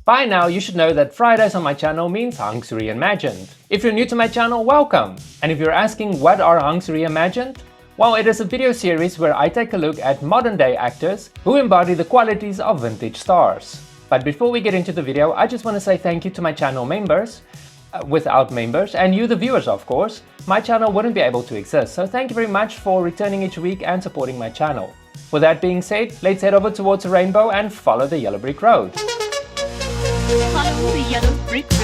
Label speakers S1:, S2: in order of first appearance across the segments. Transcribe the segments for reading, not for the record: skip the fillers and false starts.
S1: By now, you should know that Fridays on my channel means Hunks Reimagined. If you're new to my channel, welcome! And if you're asking what are Hunks Reimagined? Well, it is a video series where I take a look at modern day actors who embody the qualities of vintage stars. But before we get into the video, I just want to say thank you to my channel members. Without members, and you the viewers of course, my channel wouldn't be able to exist, so thank you very much for returning each week and supporting my channel. With that being said, let's head over towards the rainbow and follow the yellow brick road.
S2: Follow the yellow brick road.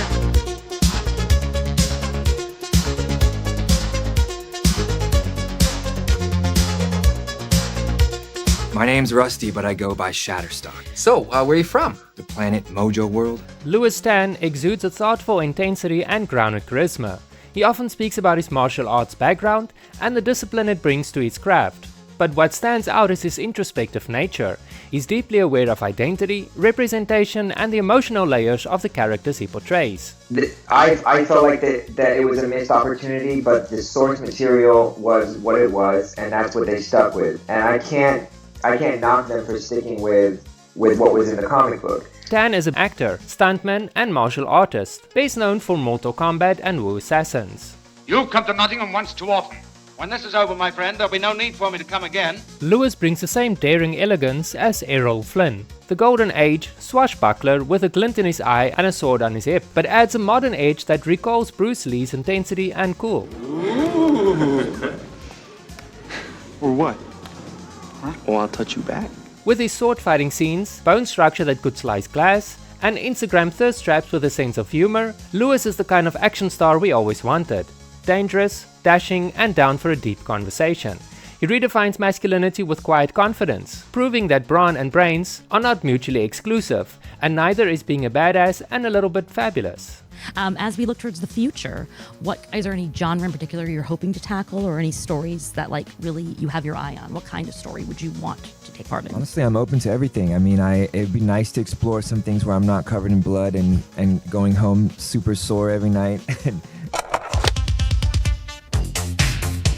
S3: My name's Rusty, but I go by Shatterstock.
S4: So, where are you from?
S3: The planet Mojo World?
S1: Louis Tan exudes a thoughtful intensity and grounded charisma. He often speaks about his martial arts background and the discipline it brings to his craft. But what stands out is his introspective nature. He's deeply aware of identity, representation, and the emotional layers of the characters he portrays.
S5: I felt like that it was a missed opportunity, but the source material was what it was, and that's what they stuck with. And I can't knock them for sticking with what was in the comic book.
S1: Tan is an actor, stuntman, and martial artist, best known for Mortal Kombat and Wu Assassins.
S6: You've come to Nottingham once too often. When this is over, my friend, there'll be no need for me to come again.
S1: Lewis brings the same daring elegance as Errol Flynn, the golden age swashbuckler with a glint in his eye and a sword on his hip, but adds a modern edge that recalls Bruce Lee's intensity and cool.
S7: Or what? Or I'll touch you back.
S1: With his sword fighting scenes, bone structure that could slice glass, and Instagram thirst traps with a sense of humor, Lewis is the kind of action star we always wanted. Dangerous, dashing, and down for a deep conversation. He redefines masculinity with quiet confidence, proving that brawn and brains are not mutually exclusive, and neither is being a badass and a little bit fabulous.
S8: As we look towards the future, is there any genre in particular you're hoping to tackle, or any stories that really you have your eye on? What kind of story would you want to take part in?
S9: Honestly, I'm open to everything. I mean, it'd be nice to explore some things where I'm not covered in blood and going home super sore every night.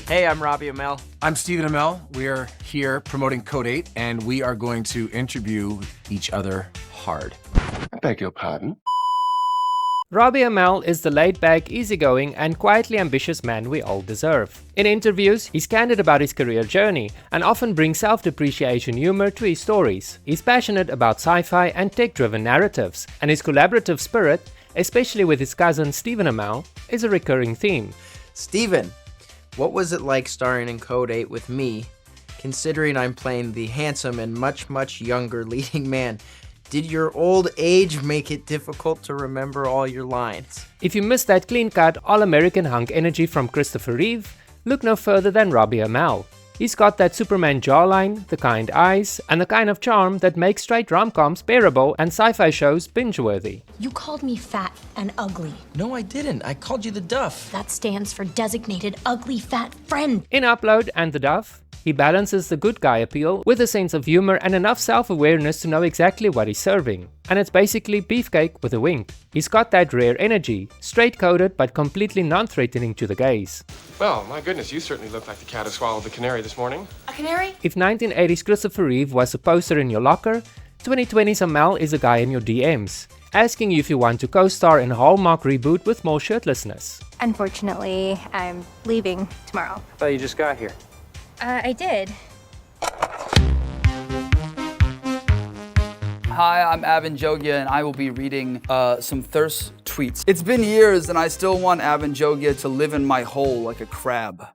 S4: Hey, I'm Robbie Amell.
S10: I'm Stephen Amell. We're here promoting Code 8, and we are going to interview each other hard.
S7: I beg your pardon?
S1: Robbie Amell is the laid-back, easygoing, and quietly ambitious man we all deserve. In interviews, he's candid about his career journey and often brings self-depreciation humor to his stories. He's passionate about sci-fi and tech-driven narratives, and his collaborative spirit, especially with his cousin Stephen Amell, is a recurring theme.
S4: Stephen, what was it like starring in Code 8 with me, considering I'm playing the handsome and much younger leading man? Did your old age make it difficult to remember all your lines?
S1: If you missed that clean-cut, all-American hunk energy from Christopher Reeve, look no further than Robbie Amell. He's got that Superman jawline, the kind eyes, and the kind of charm that makes straight rom-coms bearable and sci-fi shows binge-worthy.
S11: You called me fat and ugly.
S4: No, I didn't. I called you the Duff.
S11: That stands for designated ugly fat friend.
S1: In Upload and The Duff, he balances the good guy appeal with a sense of humor and enough self-awareness to know exactly what he's serving. And it's basically beefcake with a wink. He's got that rare energy, straight-coded but completely non-threatening to the gaze.
S7: Well, my goodness, you certainly look like the cat who swallowed the canary this morning.
S11: A canary?
S1: If 1980s Christopher Reeve was a poster in your locker, 2020's Amell is a guy in your DMs, asking you if you want to co-star in a Hallmark reboot with more shirtlessness.
S12: Unfortunately, I'm leaving tomorrow.
S13: I thought you just got here.
S12: I did.
S13: Hi, I'm Avan Jogia, and I will be reading some thirst tweets. It's been years, and I still want Avan Jogia to live in my hole like a crab.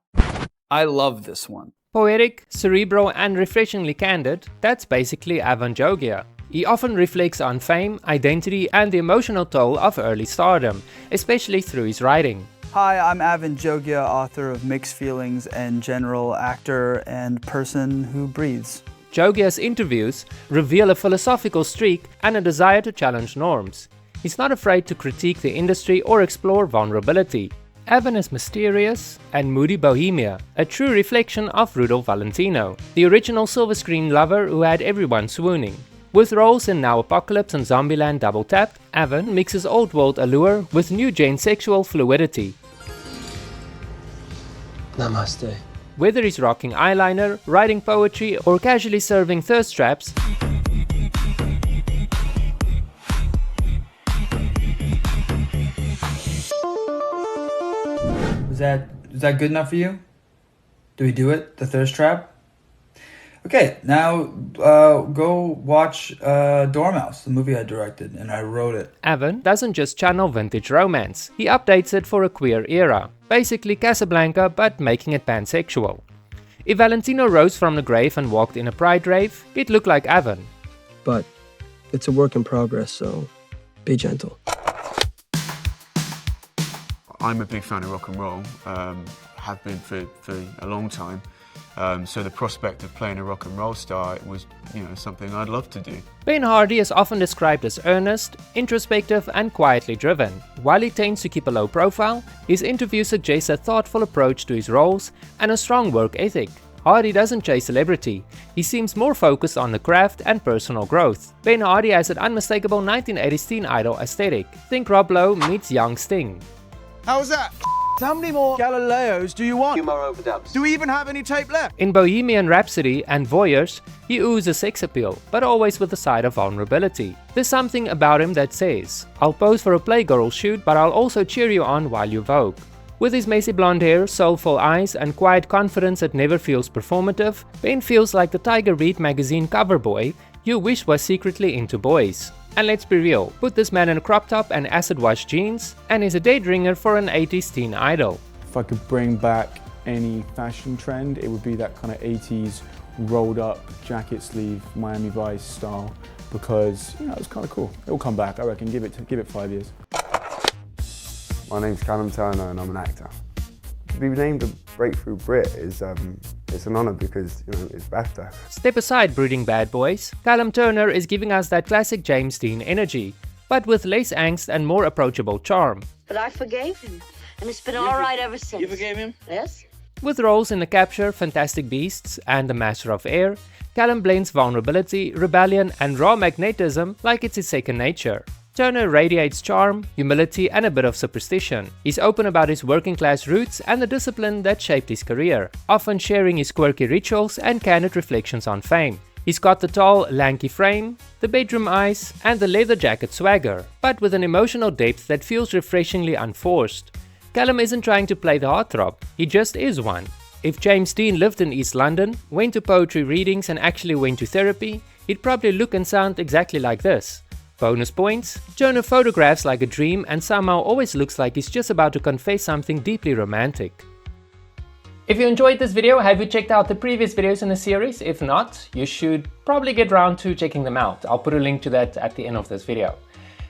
S13: I love this one.
S1: Poetic, cerebral, and refreshingly candid, that's basically Avan Jogia. He often reflects on fame, identity, and the emotional toll of early stardom, especially through his writing.
S13: Hi, I'm Avan Jogia, author of Mixed Feelings and general actor and person who breathes.
S1: Jogia's interviews reveal a philosophical streak and a desire to challenge norms. He's not afraid to critique the industry or explore vulnerability. Avan is mysterious and moody bohemia, a true reflection of Rudolph Valentino, the original silver screen lover who had everyone swooning. With roles in Now Apocalypse and Zombieland Double Tapped, Avan mixes old world allure with new gen sexual fluidity.
S13: Namaste.
S1: Whether he's rocking eyeliner, writing poetry, or casually serving thirst traps,
S14: that good enough for you? Do we do it? The thirst trap? Okay, now go watch Dormouse, the movie I directed, and I wrote it.
S1: Avan doesn't just channel vintage romance, he updates it for a queer era. Basically Casablanca, but making it pansexual. If Valentino rose from the grave and walked in a pride rave, it'd look like Avan.
S15: But it's a work in progress, so be gentle.
S7: I'm a big fan of rock and roll, have been for a long time. So the prospect of playing a rock and roll star was, something I'd love to do.
S1: Ben Hardy is often described as earnest, introspective and quietly driven. While he tends to keep a low profile, his interviews suggest a thoughtful approach to his roles and a strong work ethic. Hardy doesn't chase celebrity, he seems more focused on the craft and personal growth. Ben Hardy has an unmistakable 1980s teen idol aesthetic. Think Rob Lowe meets young Sting.
S16: How was that? How many more Galileos do you want? Few more overdubs. Do we even have any tape left?
S1: In Bohemian Rhapsody and Voyeurs, he oozes sex appeal, but always with a side of vulnerability. There's something about him that says, I'll pose for a Playgirl shoot, but I'll also cheer you on while you vogue. With his messy blonde hair, soulful eyes and quiet confidence that never feels performative, Ben feels like the Tiger Beat magazine cover boy you wish was secretly into boys. And let's be real, put this man in a crop top and acid wash jeans, and he's a dead ringer for an 80s teen idol.
S17: If I could bring back any fashion trend, it would be that kind of 80s rolled up jacket sleeve Miami Vice style, because it's kind of cool. It'll come back, I reckon. Give it 5 years.
S18: My name's Callum Turner and I'm an actor. To be named a Breakthrough Brit is it's an honour because it's BAFTA.
S1: Step aside, brooding bad boys. Callum Turner is giving us that classic James Dean energy, but with less angst and more approachable charm.
S19: But I forgave him, and it's been all right ever since.
S16: You forgave him?
S19: Yes.
S1: With roles in The Capture, Fantastic Beasts and The Master of Air, Callum blends vulnerability, rebellion and raw magnetism like it's his second nature. Turner radiates charm, humility and a bit of superstition. He's open about his working class roots and the discipline that shaped his career, often sharing his quirky rituals and candid reflections on fame. He's got the tall, lanky frame, the bedroom eyes and the leather jacket swagger, but with an emotional depth that feels refreshingly unforced. Callum isn't trying to play the heartthrob, he just is one. If James Dean lived in East London, went to poetry readings and actually went to therapy, he'd probably look and sound exactly like this. Bonus points, Jonah photographs like a dream and somehow always looks like he's just about to confess something deeply romantic. If you enjoyed this video, have you checked out the previous videos in the series? If not, you should probably get around to checking them out. I'll put a link to that at the end of this video.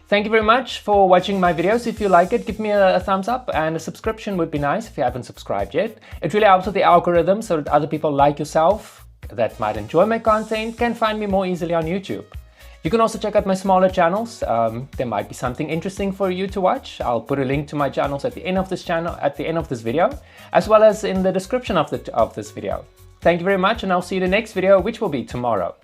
S1: Thank you very much for watching my videos. If you like it, give me a thumbs up, and a subscription would be nice if you haven't subscribed yet. It really helps with the algorithm so that other people like yourself that might enjoy my content can find me more easily on YouTube. You can also check out my smaller channels. There might be something interesting for you to watch. I'll put a link to my channels at the end of this video, as well as in the description of this video. Thank you very much, and I'll see you in the next video, which will be tomorrow.